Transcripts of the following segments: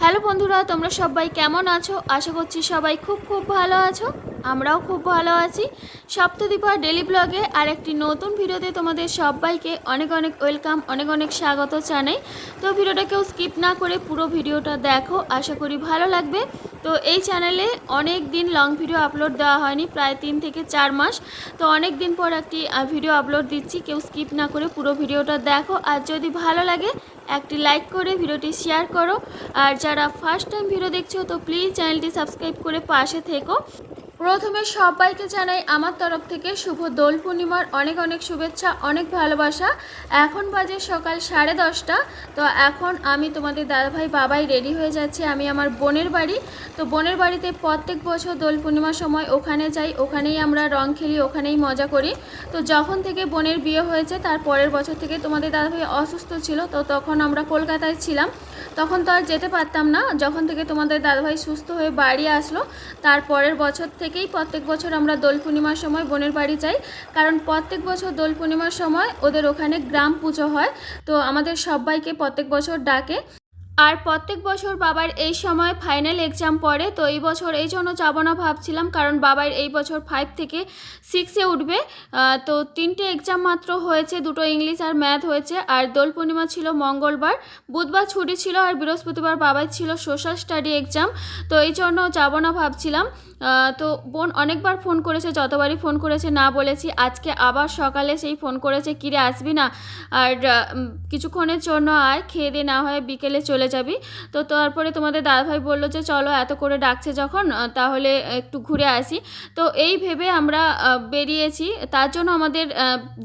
Hello বন্ধুরা, তোমরা সবাই কেমন আছো? আশা করছি সবাই খুব ভালো আছো। আমরাও খুব ভালো আছি। সপ্তদীপা ডেলি ব্লগে আর একটি নতুন ভিডিওতে তোমাদের সবাইকে অনেক ওয়েলকাম, অনেক স্বাগত জানাই। তো ভিডিওটা কেউ স্কিপ না করে পুরো ভিডিওটা দেখো, আশা করি ভালো লাগবে। তো এই চ্যানেলে অনেক দিন লং ভিডিও আপলোড দেওয়া হয়নি, প্রায় 3 থেকে 4 মাস। তো অনেক দিন পর একটি ভিডিও আপলোড দিচ্ছি, কেউ স্কিপ না করে পুরো ভিডিওটা দেখো। আর যদি ভালো লাগে একটি লাইক করে ভিডিওটি শেয়ার করো। আর যারা ফার্স্ট টাইম ভিডিও দেখছো তো প্লিজ চ্যানেলটি সাবস্ক্রাইব করে পাশে থেকো। প্রথমে সবাইকে জানাই আমার তরফ থেকে শুভ দোল পূর্ণিমার অনেক শুভেচ্ছা, অনেক ভালোবাসা। এখন বাজে সকাল 10:30। তো এখন আমি তোমাদের দাদাভাই বাবাই রেডি হয়ে যাচ্ছি। আমি আমার বোনের বাড়ি, তো বোনের বাড়িতে প্রত্যেক বছর দোল পূর্ণিমার সময় ওখানে যাই, ওখানেই আমরা রং খেলি, ওখানেই মজা করি। তো যখন থেকে বোনের বিয়ে হয়েছে তার পরের বছর থেকে তোমাদের দাদাভাই অসুস্থ ছিল, তো তখন আমরা কলকাতায় ছিলাম, তখন তো আর যেতে পারতাম না। যখন থেকে তোমাদের দাদাভাই সুস্থ হয়ে বাড়ি আসলো তার পরের বছর থেকেই প্রত্যেক বছর আমরা দোল পূর্ণিমার সময় বোনের বাড়ি যাই, কারণ প্রত্যেক বছর দোল পূর্ণিমার সময় ওদের ওখানে গ্রাম পুজো হয়। তো আমাদের সবাইকে প্রত্যেক বছর ডাকে। আর প্রত্যেক বছর বাবার এই সময় ফাইনাল এক্সাম পড়ে, তো এই বছর এই জন্য যাবো না ভাবছিলাম, কারণ বাবার এই বছর 5 থেকে 6-এ উঠবে। তো 3টে এক্সাম মাত্র হয়েছে, 2টো ইংলিশ আর ম্যাথ হয়েছে। আর দোল পূর্ণিমা ছিল মঙ্গলবার, বুধবার ছুটি ছিল, আর বৃহস্পতিবার বাবার ছিল সোশ্যাল স্টাডি এক্সাম। তো এই জন্য যাবো না ভাবছিলাম। তো বোন অনেকবার ফোন করেছে, যতবারই ফোন করেছে না বলেছি। আজকে আবার সকালে সেই ফোন করেছে, কিরে আসবি না? আর কিছুক্ষণের জন্য আয়, খেয়ে দিয়ে না হয় বিকেলে চলে যাবি। তো তারপরে তোমাদের দাদাভাই বললো যে চলো, এত করে ডাকছে যখন তাহলে একটু ঘুরে আসি। তো এই ভেবে আমরা বেরিয়েছি। তার জন্য আমাদের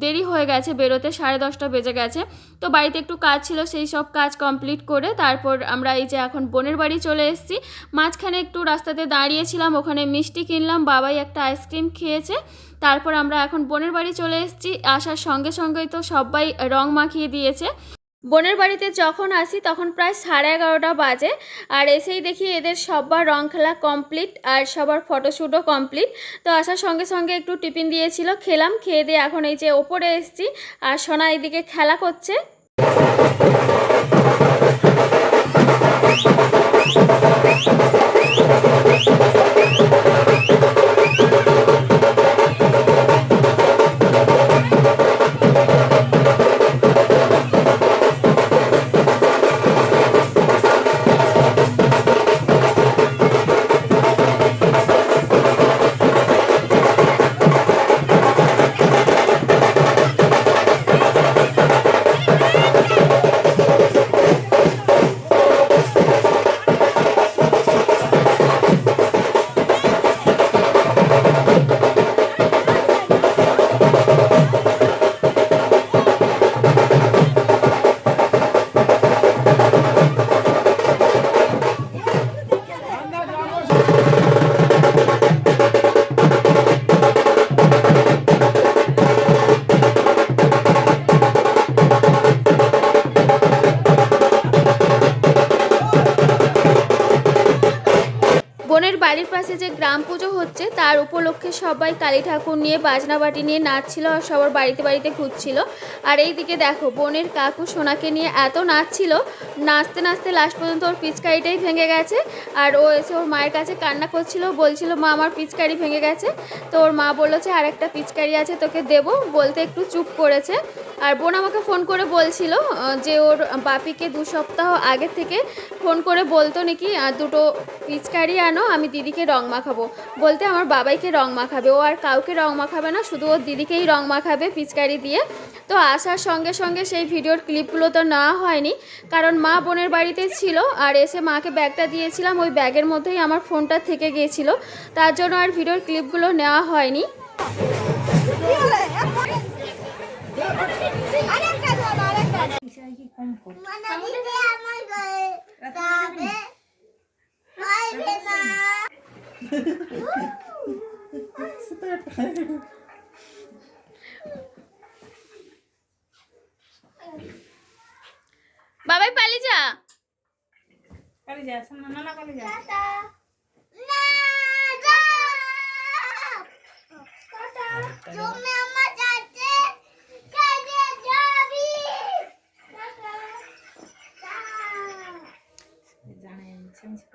দেরি হয়ে গেছে বেরোতে, 10:30 বেজে গেছে। তো বাড়িতে একটু কাজ ছিল, সেই সব কাজ কমপ্লিট করে তারপর আমরা এই যে এখন বোনের বাড়ি চলে এসেছি। মাঝখানে একটু রাস্তাতে দাঁড়িয়েছিলাম, ওখানে মিষ্টি কিনলাম, বাবাই একটা আইসক্রিম খেয়েছে। তারপর আমরা এখন বোনের বাড়ি চলে এসেছি। আসার সঙ্গেই তো সবাই রং মাখিয়ে দিয়েছে। বোনের বাড়িতে যখন আসি তখন প্রায় 11:30 বাজে। আর এসেই দেখি এদের সবার রং খেলা কমপ্লিট আর সবার ফটোশ্যুটও কমপ্লিট। তো আসার সঙ্গে একটু টিফিন দিয়েছিল, খেলাম। খেয়ে দিয়ে এখন এই যে ওপরে এসেছি, আর সোনা এইদিকে খেলা করছে। বোনের বাড়ির পাশে যে গ্রাম পুজো হচ্ছে তার উপলক্ষে সবাই কালী ঠাকুর নিয়ে বাজনা বাটি নিয়ে নাচছিল, আর সবার বাড়িতে ঘুরছিল। আর এই দিকে দেখো বোনের কাকু সোনাকে নিয়ে এত নাচছিল, নাচতে লাস্ট পর্যন্ত ওর পিচকারিটাই ভেঙে গেছে। আর ও এসে ওর মায়ের কাছে কান্না করছিল, বলছিল মা আমার পিচকারি ভেঙে গেছে। তো ওর মা বললো যে আর একটা পিচকারি আছে তোকে দেবো, বলতে একটু চুপ করেছে। আর বোন আমাকে ফোন করে বলছিল যে ওর বাপিকে 2 সপ্তাহ আগে থেকে ফোন করে বলতো নাকি 2টো পিচকারি আনো, আমি দিদিকে রং মাখাবো। বলতে আমার বাবাইকে রং মাখাবে, ও আর কাউকে রং মাখাবে না, শুধু ওর দিদিকেই রং মাখাবে পিচকারি দিয়ে। তো আসার সঙ্গে সেই ভিডিওর ক্লিপগুলো তো নেওয়া হয়নি, কারণ মা বোনের বাড়িতে ছিল। আর এসে মাকে ব্যাগটা দিয়েছিলাম, ওই ব্যাগের মধ্যেই আমার ফোনটা থেকে গিয়েছিল, তার জন্য আর ভিডিওর ক্লিপগুলো নেওয়া হয়নি। বাবাই পালিয়ে যা, নানা কালি যা।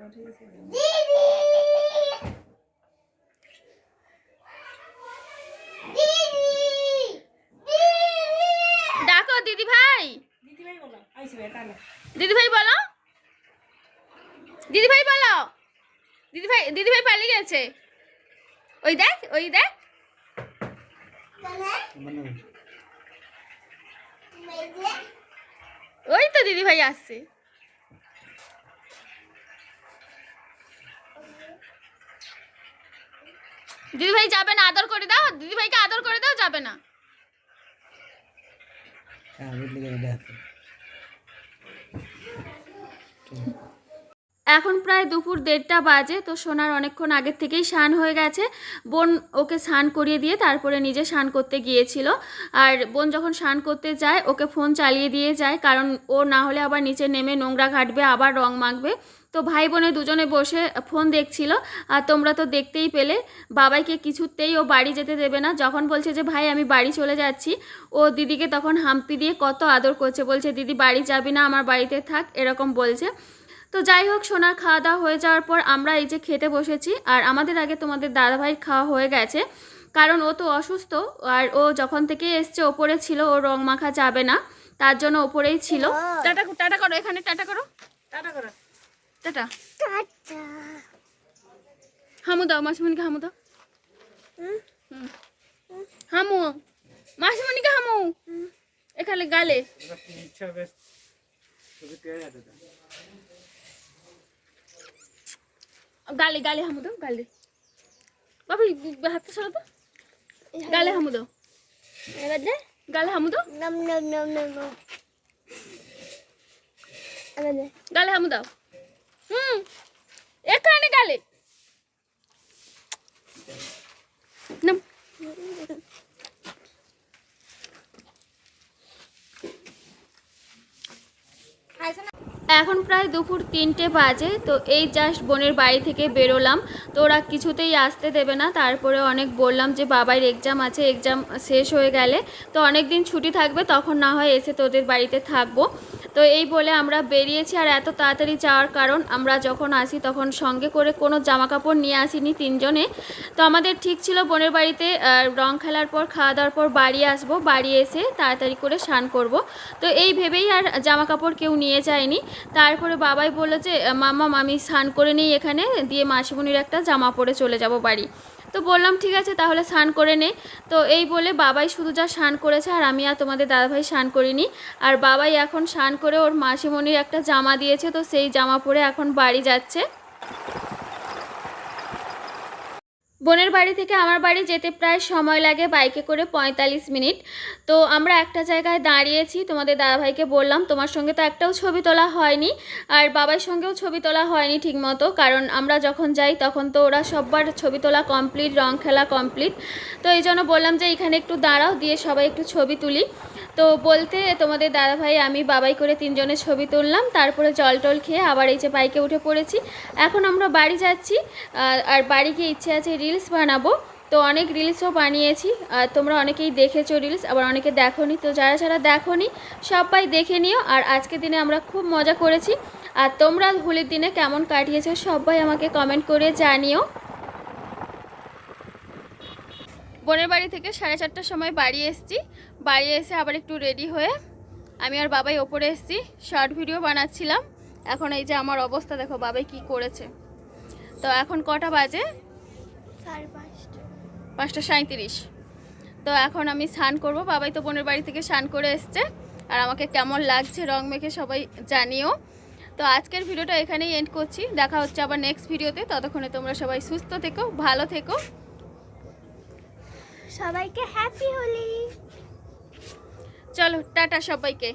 ডাকো দিদি ভাই, দিদি ভাই বলো, দিদি ভাই বলো, দিদি ভাই পালিয়ে গেছে। ওই দেখ, ওই দেখ, ওই তো দিদি ভাই আসছে। দিদি ভাই যাবে না, আদর করে দাও, দিদি ভাইকে আদর করে দাও, যাবে না। এখন প্রায় দুপুর 1:30 বাজে। তো সোনার অনেকক্ষণ আগের থেকেই স্নান হয়ে গেছে। বোন ওকে স্নান করিয়ে দিয়ে তারপরে নিজে স্নান করতে গিয়েছিল। আর বোন যখন স্নান করতে যায় ওকে ফোন চালিয়ে দিয়ে যায়, কারণ ও না হলে আবার নিচে নেমে নোংরা ঘাটবে, আবার রং মাখবে। তো ভাই বোনে দুজনে বসে ফোন দেখছিল। আর তোমরা তো দেখতেই পেলে বাবাইকে কিছুতেই ও বাড়ি যেতে দেবে না। যখন বলছে যে ভাই আমি বাড়ি চলে যাচ্ছি, ও দিদিকে তখন হাম্পি দিয়ে কত আদর করছে, বলছে দিদি বাড়ি যাবি না, আমার বাড়িতে থাক, এরকম বলছে। তো যাই হোক, সোনার খাওয়া দাওয়া হয়ে যাওয়ার পর আমরা এই যে খেতে বসেছি। আর আমাদের আগে তোমাদের দাদাভাইয়ের খাওয়া হয়ে গেছে, কারণ ও তো অসুস্থ। আর ও যখন থেকে এসছে ওপরে ছিল, ও রং মাখা যাবে না, তার জন্য ওপরেই ছিল। টাটা টাটা করো, এখানে টাটা করো, টাটা করো, টাটা। হামু দাও, মাসিমণিকে হামু দাও, হামু, মাসিমণিকে হামু, এখানে গালে গালে গালে হামু দাও, গালে বাবা হাতটা সরা তো, গালে হামু দাও, গালে হামু দাও, গালে হামু দাও, এখানে গালে নাম। এখন প্রায় দুপুর 3টে বাজে। তো এই জাস্ট বোনের বাড়ি থেকে বেরোলাম। তো ওরা কিছুতেই আসতে দেবে না। তারপরে অনেক বললাম যে বাবার এক্সাম আছে, এক্সাম শেষ হয়ে গেলে তো অনেক দিন ছুটি থাকবে, তখন না হয় এসে তোদের বাড়িতে থাকবো। তো এই বলে আমরা বেরিয়েছি। আর এত তাড়াতাড়ি যাওয়ার কারণ, আমরা যখন আসি তখন সঙ্গে করে কোনো জামা কাপড় নিয়ে আসিনি তিনজনে। তো আমাদের ঠিক ছিল বোনের বাড়িতে রং খেলার পর, খাওয়া দাওয়ার পর বাড়ি আসবো, বাড়ি এসে তাড়াতাড়ি করে স্নান করব। তো এই ভেবেই আর জামা কাপড় কেউ নিয়ে যায়নি। তারপরে বাবাই বললো যে মাম্মা আমি স্নান করে নিই এখানে, দিয়ে মাসিমণির একটা জামা পরে চলে যাব বাড়ি। তো বললাম ঠিক আছে তাহলে স্নান করে নে। তো এই বলে বাবাই শুধু যা স্নান করেছে, আর আমি আর তোমাদের দাদাভাই স্নান করিনি। আর বাবাই এখন স্নান করে ওর মাসিমণির একটা জামা দিয়েছে, তো সেই জামা পরে এখন বাড়ি যাচ্ছে। বোনের বাড়ি থেকে আমার বাড়ি যেতে প্রায় সময় লাগে বাইকে করে 45 মিনিট। তো আমরা একটা জায়গায় দাঁড়িয়েছি, তোমাদের দাদাভাইকে বললাম তোমার সঙ্গে তো একটাও ছবি তোলা হয়নি, আর বাবার সঙ্গেও ছবি তোলা হয়নি ঠিকমতো, কারণ আমরা যখন যাই তখন তো ওরা সববার ছবি তোলা কমপ্লিট, রং খেলা কমপ্লিট। তো এই জন্য বললাম যে এখানে একটু দাঁড়াও, দিয়ে সবাই একটু ছবি তুলি। তো বলতে তোমাদের দাদাভাই আমি বাবাই করে তিনজনের ছবি তুললাম। তারপরে জল টল খেয়ে আবার এই যে বাইকে উঠে পড়েছি। এখন আমরা বাড়ি যাচ্ছি। আর বাড়ি গিয়ে ইচ্ছে আছে রিলস বানাবো। তো অনেক রিলসও বানিয়েছি, আর তোমরা অনেকেই দেখেছো রিলস, আবার অনেকে দেখোনি। তো যারা যারা দেখোনি সবাই দেখে নিও। আর আজকের দিনে আমরা খুব মজা করেছি। আর তোমরা হোলির দিনে কেমন কাটিয়েছো সবাই আমাকে কমেন্ট করে জানিও। বোনের বাড়ি থেকে 4:30টার সময় বাড়ি এসেছি। বাড়ি এসে আবার একটু রেডি হয়ে আমি আর বাবাই ওপরে এসেছি, শর্ট ভিডিও বানাচ্ছিলাম। এখন এই যে আমার অবস্থা দেখো, বাবাই কি করেছে। তো এখন কটা বাজে? 5:37। তো এখন আমি স্নান করব। বাবাই তো বোনের বাড়ি থেকে স্নান করে এসছে। আর আমাকে কেমন লাগছে রং মেখে সবাই জানিও। তো আজকের ভিডিওটা এখানেই এন্ড করছি। দেখা হচ্ছে আবার নেক্সট ভিডিওতে। ততক্ষণে তোমরা সবাই সুস্থ থেকো, ভালো থেকো। সবাইকে হ্যাপি হোলি। চলো টাটা সবাইকে।